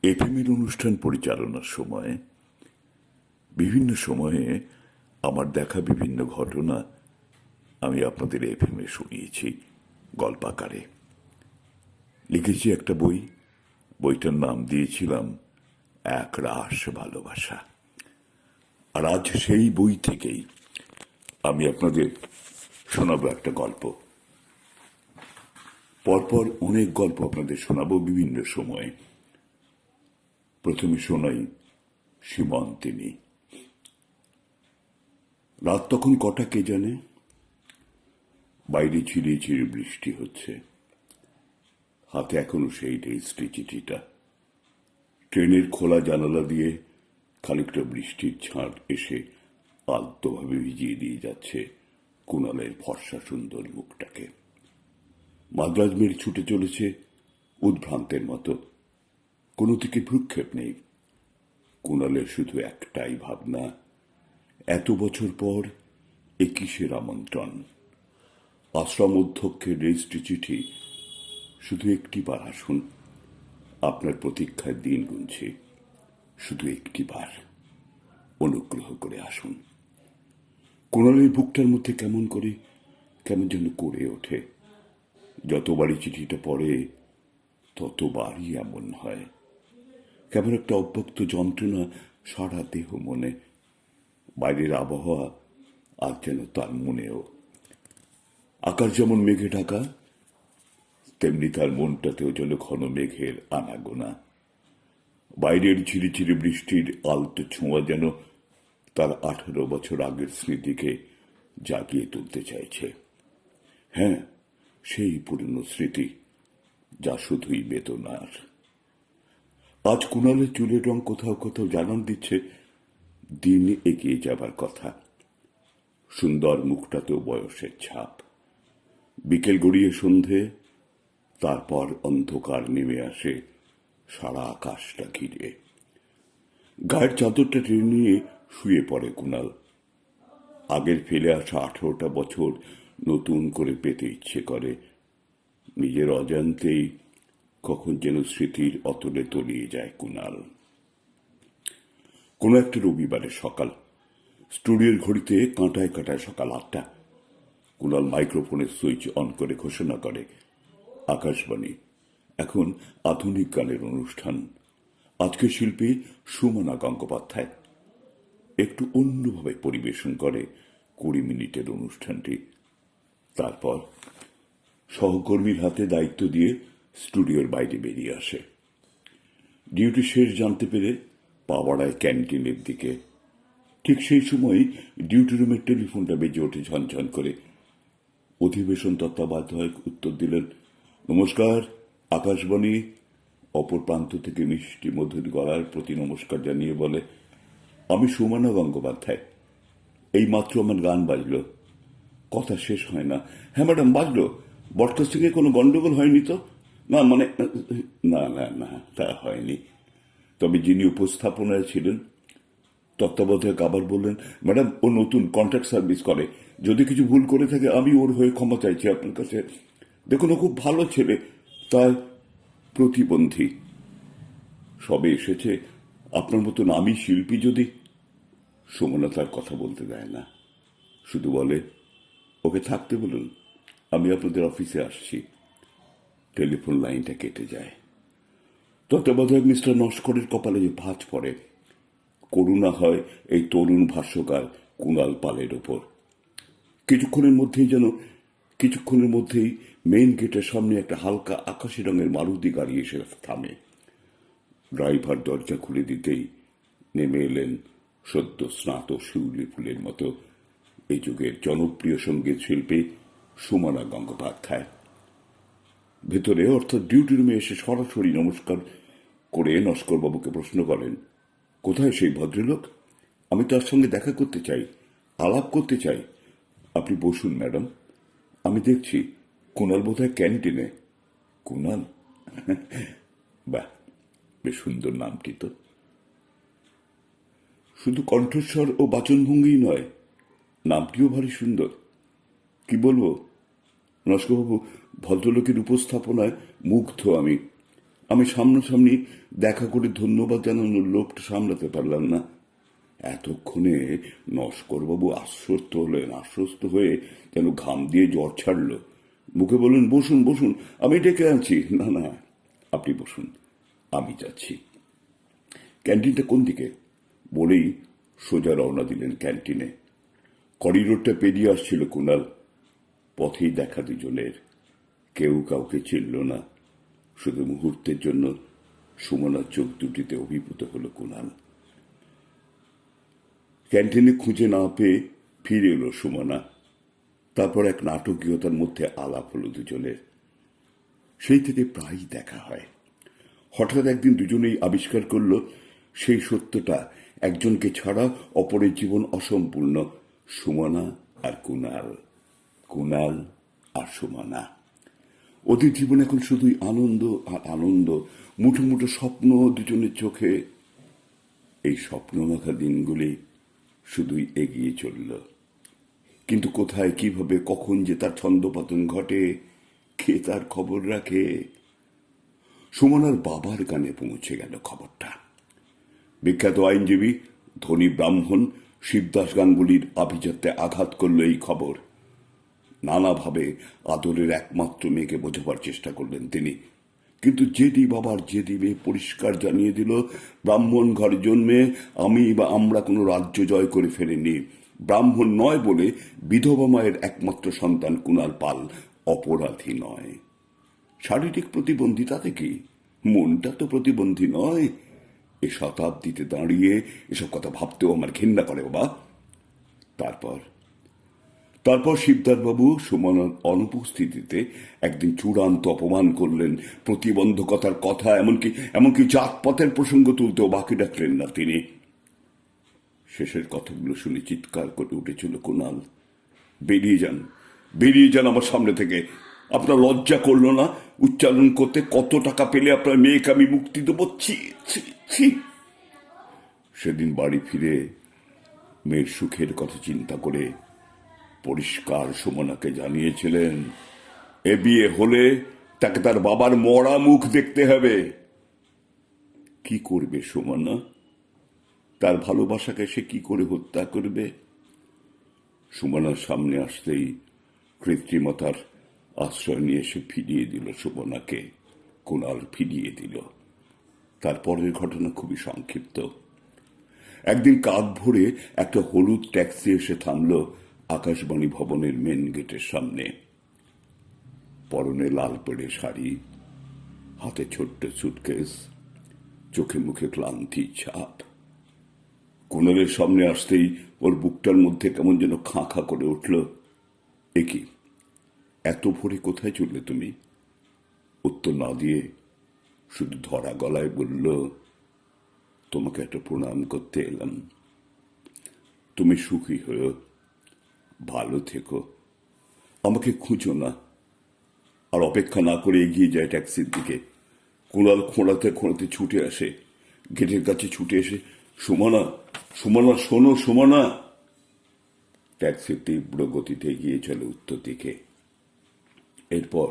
এফএমের অনুষ্ঠান পরিচালনার সময় বিভিন্ন সময়ে আমার দেখা বিভিন্ন ঘটনা আমি আপনাদের এফএমে শুনিয়েছি গল্পাকারে। লিখেছি একটা বইটার নাম দিয়েছিলাম এক রাস ভালোবাসা। আর আজ সেই বই থেকেই আমি আপনাদের শোনাবো একটা গল্প। পরপর অনেক গল্প আপনাদের শোনাবো বিভিন্ন সময়ে। প্রথমে শোনাই সীমন্তিনী। রাত তখন কটা কে জানে। বাইরে ছিঁড়িয়ে ছিঁড়ে বৃষ্টি হচ্ছে। হাতে এখনো সেই রেজিস্ট্রি চিঠিটা। ট্রেনের খোলা জানালা দিয়ে খানিকটা বৃষ্টির ছাঁট এসে আলতোভাবে ভিজিয়ে দিয়ে যাচ্ছে কুণালের ফর্সা সুন্দর মুখটাকে। মাদ্রাজ মেরে ছুটে চলেছে উদ্ভ্রান্তের মতো। কোনো দিকে ভ্রুক্ষেপ নেই। কুণালের শুধু একটাই ভাবনা, এত বছর পর এ কিসের আমন্ত্রণ। আশ্রম অধ্যক্ষের রেজিস্ট্রি চিঠি, শুধু একটিবার আসুন। আপনার প্রতীক্ষার দিন গুনছি, শুধু একটিবার অনুগ্রহ করে আসুন। কুণালের বুকটার মধ্যে কেমন যেন করে ওঠে। যতবারই চিঠিটা পড়ে ততবারই এমন হয়। কেমন একটা অব্যক্ত যন্ত্রণা সারা দেহ মনে। বাইরের আবহাওয়া আজ যেন তার মনেও। আকাশ যেমন মেঘে ঢাকা, তেমনি তার মনটাতেও যেন ঘন মেঘের আনাগোনা। বাইরের ঝিরিঝিরি বৃষ্টির আলতো ছোঁয়া যেন তার 18 বছর আগের স্মৃতিকে জাগিয়ে তুলতে চাইছে। হ্যাঁ, সেই পুরনো স্মৃতি, যা শুধুই বেদনার। আজ কুণালের চুলের রং কোথাও কোথাও জানান দিচ্ছে দিন এগিয়ে যাবার কথা। সুন্দর মুখটাতেও বয়সের ছাপ। বিকেল গড়িয়ে সন্ধে, তারপর অন্ধকার নেমে আসে সারা আকাশটা ঘিরে। গায়ের চাদরটা টেনে নিয়ে শুয়ে পড়ে কুণাল। আগের ফেলে আসা 18টা বছর নতুন করে পেতে ইচ্ছে করে। নিজের অজান্তেই কখন যেন স্মৃতির অতলে তলিয়ে যায় কুণাল। কোনো একটা রবিবারের সকাল। স্টুডিওর ঘড়িতে কাঁটায় কাঁটায় সকাল 8টা। কুণাল মাইক্রোফোনের সুইচ অন করে ঘোষণা করে, আকাশবাণী, এখন আধুনিক গানের অনুষ্ঠান। আজকের শিল্পী সুমনা গঙ্গোপাধ্যায়। একটু অন্যভাবে পরিবেশন করে 20 মিনিটের অনুষ্ঠানটি। তারপর সহকর্মীর হাতে দায়িত্ব দিয়ে স্টুডিওর বাইরে বেরিয়ে আসে। ডিউটি শেষ জানতে পেরে পা বাড়ায় ক্যান্টিনের দিকে। ঠিক সেই সময় ডিউটি রুমের টেলিফোনটা বেজে ওঠে ঝনঝন করে। অধিবেশন তত্ত্বাবধায়ক উত্তর দিলেন, নমস্কার, আকাশবাণী। অপর প্রান্ত থেকে মিষ্টি মধুর গলার প্রতি নমস্কার জানিয়ে বলে, আমি সুমনা গঙ্গোপাধ্যায়। এই মাত্র আমার গান বাজল। কথা শেষ হয় না। হ্যাঁ ম্যাডাম, বাজলো। ব্রডকাস্টিংয়ে কোনো গন্ডগোল হয়নি তো? না মানে, না না না, তা হয়নি। তবে যিনি উপস্থাপনায় ছিলেন তত্ত্বাবধায়ক আবার বললেন, ম্যাডাম, ও নতুন কন্ট্রাক্ট সার্ভিস করে। যদি কিছু ভুল করে থাকে আমি ওর হয়ে ক্ষমা চাইছি আপনার কাছে। দেখুন, ও খুব ভালো ছেলে, তাই প্রতিবন্ধী। সবে এসেছে। আপনার মতন আমি শিল্পী যদি। সুমনা তার কথা বলতে দেয় না, শুধু বলে, ওকে থাকতে বলুন, আমি আপনাদের অফিসে আসছি। টেলিফোন লাইনটা কেটে যায়। তত্ত্বাবধায়ক মিস্টার নস্করের কপালে যে ভাঁজ পড়ে। করুণা হয় এই তরুণ ভাষ্যকার কুণাল পালের ওপর। কিছুক্ষণের মধ্যেই মেইন গেটের সামনে একটা হালকা আকাশি রঙের মারুতি গাড়ি এসে থামে। ড্রাইভার দরজা খুলে দিতেই নেমে এলেন সদ্য স্নাত শিউলি ফুলের মতো এই যুগের জনপ্রিয় সঙ্গীত শিল্পী সুমনা গঙ্গোপাধ্যায়। ভেতরে, অর্থাৎ ডিউটি রুমে এসে সরাসরি নমস্কার করে নস্করবাবুকে প্রশ্ন করেন, কোথায় সেই ভদ্রলোক? আমি তার সঙ্গে দেখা করতে চাই, আলাপ করতে চাই। আপনি বসুন ম্যাডাম, আমি দেখছি। কুণাল বোধহয় ক্যান্টিনে। কুণাল? বাহ, বেশ সুন্দর নামটি তো। শুধু কণ্ঠস্বর ও বাচনভঙ্গি নয়, নামটিও ভারী সুন্দর। কি বলবো নস্করবাবু, ভদ্রলোকের উপস্থাপনায় মুগ্ধ আমি। আমি সামনাসামনি দেখা করে ধন্যবাদ জানানোর লোভটা সামলাতে পারলাম না। এতক্ষণে নস্করবাবু আশ্বস্ত হয়ে যেন ঘাম দিয়ে জ্বর ছাড়ল। মুখে বললেন, বসুন বসুন, আমি ডেকে আছি। না না, আপনি বসুন, আমি যাচ্ছি। ক্যান্টিনটা কোন দিকে বলেই সোজা রওনা দিলেন ক্যান্টিনে। করিডোরটা পেরিয়ে আসছিল কুণাল। পথেই দেখা দুজনের, কেউ কাউকে চিনল না। শুধু মুহূর্তের জন্য সুমনার চোখ দুটিতে অভিভূত হল কুণাল। ক্যান্টিনে খুঁজে না পেয়ে ফিরে এলো সুমনা। তারপর এক নাটকীয়তার মধ্যে আলাপ হলো দুজনের। সেই থেকে প্রায়ই দেখা হয়। হঠাৎ একদিন দুজনেই আবিষ্কার করল সেই সত্যটা, একজনকে ছাড়া অপরের জীবন অসম্পূর্ণ। সুমনা আর কুণাল, কুণাল আর সুমনা। ওদের জীবন এখন শুধুই আনন্দ আর আনন্দ, মুঠো মুঠো স্বপ্ন দুজনের চোখে। এই স্বপ্নমাখা দিনগুলি শুধুই এগিয়ে চলল। কিন্তু কোথায়, কিভাবে, কখন যে তার ছন্দপতন ঘটে, কে তার খবর রাখে? সুমনার বাবার কানে পৌঁছে গেল খবরটা। বিখ্যাত আইনজীবী, ধনী ব্রাহ্মণ শিবদাস গাঙ্গুলির আভিজাত্যে আঘাত করল এই খবর। নানাভাবে আদরের একমাত্র মেয়েকে বোঝাবার চেষ্টা করলেন তিনি। কিন্তু জেদি বাবার জেদি মেয়ে পরিষ্কার জানিয়ে দিল, ব্রাহ্মণ ঘরে জন্মে আমি বা আমরা কোনো রাজ্য জয় করে ফেলিনি। ব্রাহ্মণ নয় বলে বিধবা মায়ের একমাত্র সন্তান কুণাল পাল অপরাধী নয়। শারীরিক প্রতিবন্ধী তাতে কি, মনটা তো প্রতিবন্ধী নয়। এ শতাব্দীতে দাঁড়িয়ে এসব কথা ভাবতেও আমার ঘৃণা করে বাবা। তারপর শিবদাসবাবু সুমনার অনুপস্থিতিতে একদিন চূড়ান্ত অপমান করলেন। প্রতিবন্ধকতার কথা, এমনকি জাতপথের প্রসঙ্গ তুলতেও বাকি রাখলেন না তিনি। শেষের কথাগুলো শুনে চিৎকার করে উঠেছিল কুণাল, বেরিয়ে যান আমার সামনে থেকে। আপনার লজ্জা করলো না উচ্চারণ করতে, কত টাকা পেলে আপনার মেয়েকে আমি মুক্তি দেবো? ছি ছি ছি। সেদিন বাড়ি ফিরে মেয়ের সুখের কথা চিন্তা করে পরিষ্কার সুমনাকে জানিয়েছিলেন, এ বিয়ে হলে তাকে তার বাবার মরা মুখ দেখতে হবে। কি করবে সুমনা? তার ভালোবাসাকে সে কি করে হত্যা করবে? সুমনার সামনে আসতেই কৃত্রিমতার আশ্রয় নিয়ে সে ফিরিয়ে দিল সুমনাকে। কুণাল ফিরিয়ে দিল। তারপরের ঘটনা খুবই সংক্ষিপ্ত। একদিন কাক ভরে একটা হলুদ ট্যাক্সি এসে থামল আকাশবাণী ভবনের মেন গেটের সামনে। পরনে লাল পেড়ে শাড়ি, হাতে ছোট্ট সুটকেস, চোখে মুখে ক্লান্তি ছাপ। কুণালের সামনে আসতেই ওর বুকটার মধ্যে কেমন যেন খাঁ খাঁ করে উঠল। এ কি, এত ভোরে কোথায় চললে তুমি? উত্তর না দিয়ে শুধু ধরা গলায় বলল, তোমাকে একটা প্রণাম করতে এলাম। তুমি সুখী হয়েও, ভালো থেকো, আমাকে খুঁজো না। আর অপেক্ষা না করে এগিয়ে যায় ট্যাক্সির দিকে। কুণাল খোঁড়াতে খোঁড়াতে ছুটে আসে, গেটের কাছে ছুটে এসে, সুমনা, সুমনা শোনো সুমনা। ট্যাক্সি তীব্র গতিতে এগিয়ে চলে উত্তর দিকে। এরপর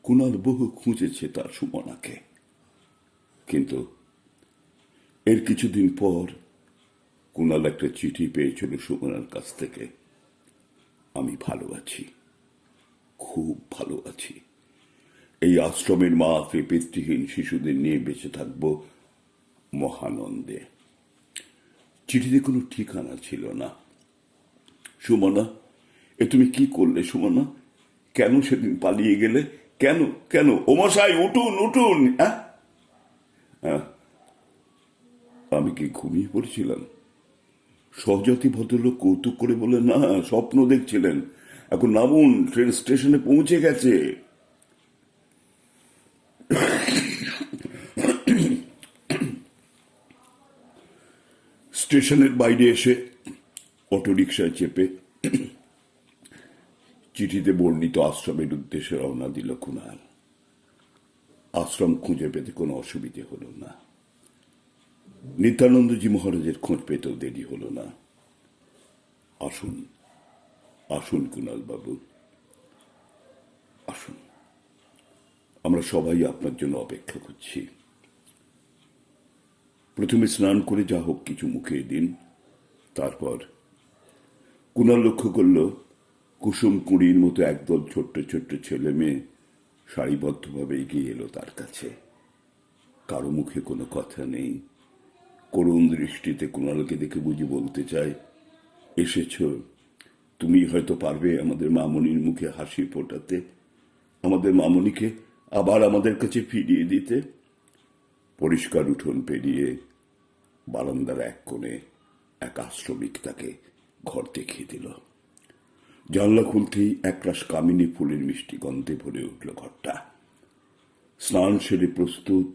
কুণাল বহু খুঁজেছে তার সুমনাকে, কিন্তু এর কিছুদিন পর কুণাল একটা চিঠি পেয়েছিল সুমনার কাছ থেকে। আমি ভালো আছি, খুব ভালো আছি। এই আশ্রমের মাকে পিতৃহীন শিশুদের নিয়ে বেঁচে থাকবো মহানন্দে। চিঠিতে কোনো ঠিকানা ছিল না। সুমনা, এ তুমি কি করলে সুমনা? কেন সেদিন পালিয়ে গেলে? কেন কেন? ও মশাই, উঠুন উঠুন। আমি কি ঘুমিয়ে পড়েছিলাম? সহজাতি ভদ্রলোক কৌতুক করে বলে, না, স্বপ্ন দেখছিলেন। এখন নামুন, ট্রেন স্টেশনে পৌঁছে গেছে। স্টেশনের বাইরে এসে অটোরিকশায় চেপে চিঠিতে বর্ণিত আশ্রমের উদ্দেশ্যে রওনা দিল কুণাল। আশ্রম খুঁজে পেতে কোনো অসুবিধে হল না। নিত্যানন্দজি মহারাজের খোঁজ পেতেও দেরি হল না। আসুন, আসুন কুণাল বাবু, আসুন। আমরা সবাই আপনার জন্য অপেক্ষা করছি। প্রথমে স্নান করে যা হোক কিছু মুখে দিন। তারপর কুণাল লক্ষ্য করল কুসুম কুঁড়ির মতো একদল ছোট্ট ছোট্ট ছেলে মেয়ে সারিবদ্ধভাবে এগিয়ে এলো তার কাছে। কারো মুখে কোনো কথা নেই। করুণ দৃষ্টিতে কুণালকে দেখে বুঝি বলতে চায়, এসেছ, তুমি হয়তো পারবে আমাদের মামনির মুখে হাসি ফোটাতে, আমাদের মামনিকে আবার আমাদের কাছে ফিরিয়ে দিতে। পরিষ্কার উঠোন পেরিয়ে বারান্দার এক কোণে এক আশ্রমিক তাকে ঘর দেখিয়ে দিল। জানলা খুলতেই একরাশ কামিনী ফুলের মিষ্টি গন্ধে ভরে উঠল ঘরটা। স্নান সেরে প্রস্তুত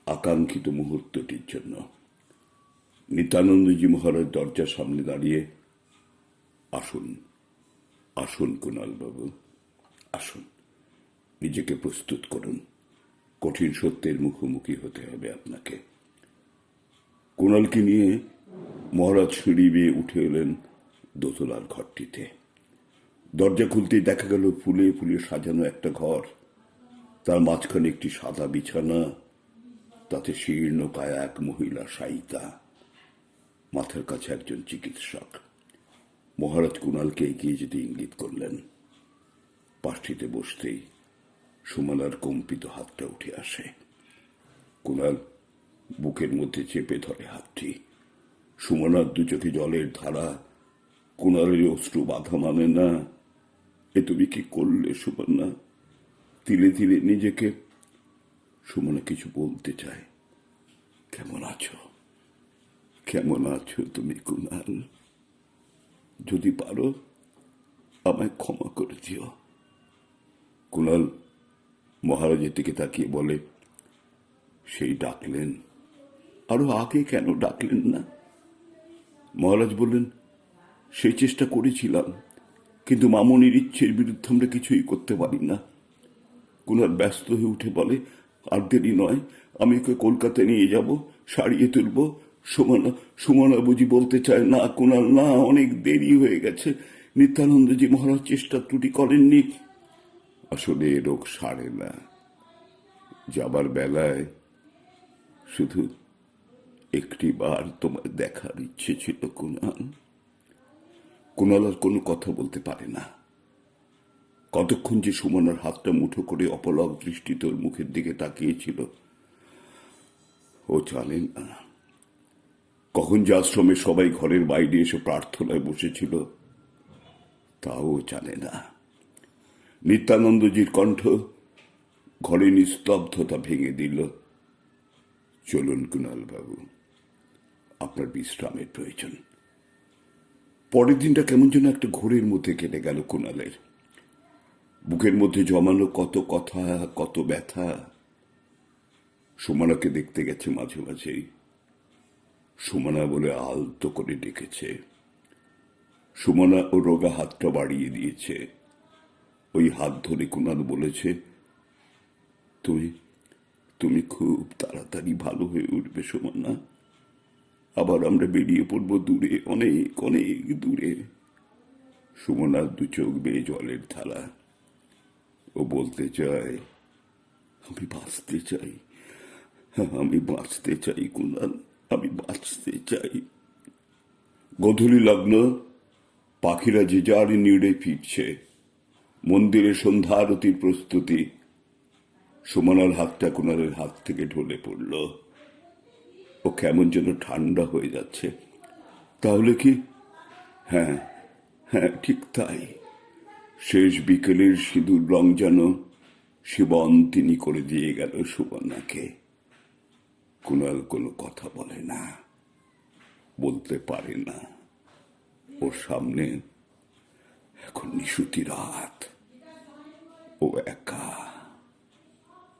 আকাঙ্ক্ষিত মুহূর্তটির জন্য। নিত্যানন্দজি মহারাজ দরজার সামনে দাঁড়িয়ে, আসুন আসুন কুণাল বাবু, আসুন, নিজেকে প্রস্তুত করুন, কঠিন সত্যের মুখোমুখি হতে হবে আপনাকে। কুণালকে নিয়ে মহারাজ সিঁড়ি বেয়ে উঠে এলেন দোতলার ঘরটিতে। দরজা খুলতেই দেখা গেল ফুলে ফুলে সাজানো একটা ঘর। তার মাঝখানে একটি সাদা বিছানা, তাতে শীর্ণ কায়া এক মহিলা শায়িতা, মাথার কাছে একজন চিকিৎসক। মহারাজ কুণালকে এগিয়ে যেতে ইঙ্গিত করলেন। পাশটিতে বসতেই সুমালার কম্পিত হাতটা উঠে আসে। কুণাল বুকের মধ্যে চেপে ধরে হাতটি। সুমনার দু চোখে জলের ধারা। কুণালের অশ্রু বাধা মানে না। এ তুমি কি করলে সুমনা? তিলে তিলে নিজেকে। সুমনা কিছু বলতে চায়। কেমন আছো, কেমন আছো তুমি কুণাল? যদি পারো আমায় ক্ষমা করে দিও। কুণাল মহারাজের দিকে তাকিয়ে বলে, সেই ডাকলেন, আরো আগে কেন ডাকলেন না? মহারাজ বললেন, সেই চেষ্টা করেছিলাম, কিন্তু মামনির ইচ্ছের বিরুদ্ধে আমরা কিছুই করতে পারি না। কুণাল ব্যস্ত হয়ে উঠে বলে, আর দেরি নয়, আমি ওকে কলকাতায় নিয়ে যাব, সারিয়ে তুলব। সুমনা বুঝি বলতে চায়, না কুণাল না, অনেক দেরি হয়ে গেছে, নিত্যানন্দজি মহারাজ চেষ্টা ত্রুটি করেননি। আসলে এ রোগ সারে না। যাবার বেলায় শুধু একটি বার তোমায় দেখার ইচ্ছে ছিল কুণাল। কুণাল আর কোনো কথা বলতে পারে না। কতক্ষণ যে সুমনার হাতটা মুঠো করে অপলক দৃষ্টি তোর মুখের দিকে তাকিয়েছিল ও জানে না। কখন যে আশ্রমে সবাই ঘরের বাইরে এসে প্রার্থনায় বসেছিল তাও জানে না। নিত্যানন্দজির কণ্ঠ ঘরে নিস্তব্ধতা ভেঙে দিল। চলুন কুণাল বাবু, আপনার বিশ্রামের প্রয়োজন। পরের দিনটা কেমন যেন একটা ঘোরের মধ্যে কেটে গেল কুণালের। বুকের মধ্যে জমানো কত কথা, কত ব্যথা। সুমনাকে দেখতে গেছে মাঝে মাঝেই। সুমনা বলে আলতো করে ডেকেছে। সুমনা ও রোগা হাতটা বাড়িয়ে দিয়েছে। ওই হাত ধরে কুণাল বলেছে, তুমি তুমি খুব তাড়াতাড়ি ভালো হয়ে উঠবে সুমনা। আবার আমরা বেরিয়ে পড়ব দূরে, অনেক অনেক দূরে। সুমনার দু চোখ বেয়ে জলের ধারা। ও বলতে চায়, আমি বাঁচতে চাই, আমি বাঁচতে চাই কুণাল, আমি বাঁচতে চাই। গোধূলি লগ্ন, পাখিরা যে যার নিড়ে ফিরছে। মন্দিরে সন্ধ্যা আরতির প্রস্তুতি। সুমনার হাতটা কুণালের হাত থেকে ঢলে পড়ল। ও কেমন যেন ঠান্ডা হয়ে যাচ্ছে। তাহলে কি? হ্যাঁ হ্যাঁ, ঠিক তাই। শেষ বিকেলের সিঁদুর রং যেন শিবন্তিনী করে দিয়ে গেল সুবর্ণাকে। কুণাল কোনো কথা বলে না, বলতে পারে না। ওর সামনে এখন নিশুতি রাত। ও একা,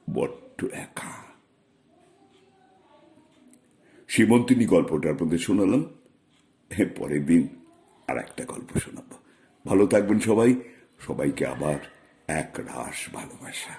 বড্ড একা। শিবন্তিনী গল্পটা আপনাদের শোনালাম। পরের দিন আর একটা গল্প শোনাবো। ভালো থাকবেন সবাই। সবাইকে আবার এক রাশ ভালোবাসা।